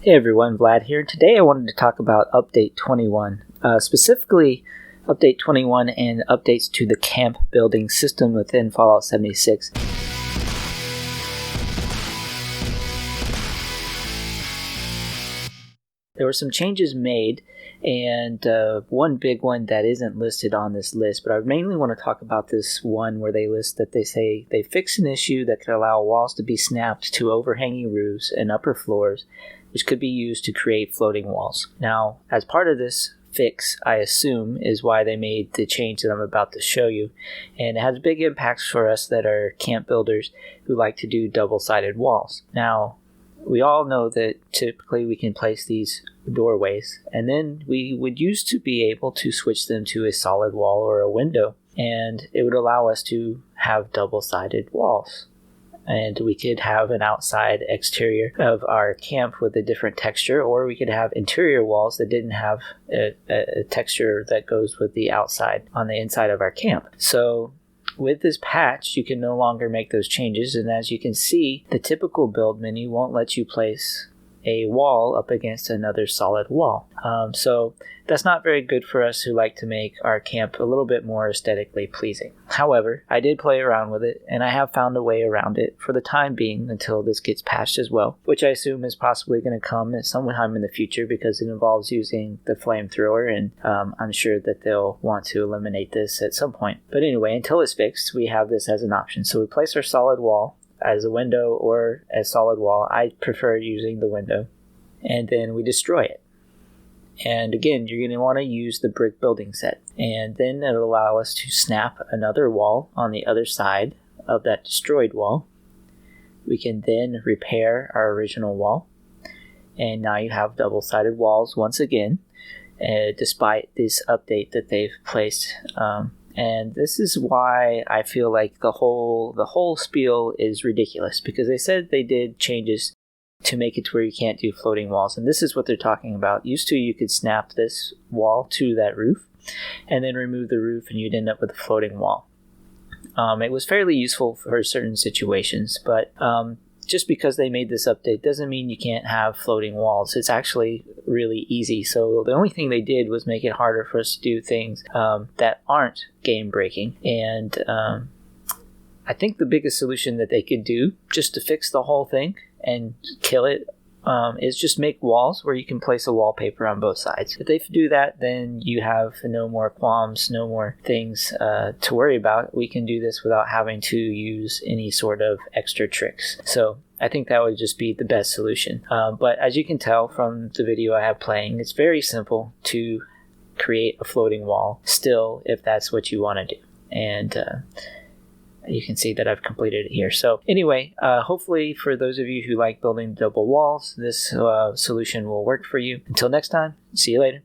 Hey everyone, Vlad here. Today I wanted to talk about Update 21, specifically Update 21 and updates to the camp building system within Fallout 76. There were some changes made, and one big one that isn't listed on this list, but I mainly want to talk about this one where they list that they say they fixed an issue that could allow walls to be snapped to overhanging roofs and upper floors, which could be used to create floating walls. Now, as part of this fix, I assume, is why they made the change that I'm about to show you, and it has big impacts for us that are camp builders who like to do double-sided walls. Now, we all know that typically we can place these doorways, and then we would used to be able to switch them to a solid wall or a window, and it would allow us to have double-sided walls. And we could have an outside exterior of our camp with a different texture, or we could have interior walls that didn't have a texture that goes with the outside on the inside of our camp. So with this patch, you can no longer make those changes, and as you can see, the typical build menu won't let you place a wall up against another solid wall. So that's not very good for us who like to make our camp a little bit more aesthetically pleasing. However, I did play around with it, and I have found a way around it for the time being until this gets patched as well, which I assume is possibly going to come at some time in the future because it involves using the flamethrower, and I'm sure that they'll want to eliminate this at some point. But anyway, until it's fixed, we have this as an option. So we place our solid wall as a window or a solid wall. I prefer using the window, and then we destroy it. And again, you're going to want to use the brick building set, and then it'll allow us to snap another wall on the other side of that destroyed wall. We can then repair our original wall, and now you have double-sided walls once again, despite this update that they've placed. And this is why I feel like the whole spiel is ridiculous, because they said they did changes to make it to where you can't do floating walls, and this is what they're talking about. Used to, you could snap this wall to that roof and then remove the roof, and you'd end up with a floating wall. It was fairly useful for certain situations, but just because they made this update doesn't mean you can't have floating walls. It's actually really easy. So the only thing they did was make it harder for us to do things that aren't game breaking. And I think the biggest solution that they could do just to fix the whole thing and kill it is just make walls where you can place a wallpaper on both sides. If they do that, then you have no more qualms, no more things to worry about. We can do this without having to use any sort of extra tricks. So I think that would just be the best solution. But as you can tell from the video I have playing, it's very simple to create a floating wall still, if that's what you want to do. And you can see that I've completed it here. So anyway, hopefully for those of you who like building double walls, this solution will work for you. Until next time, see you later.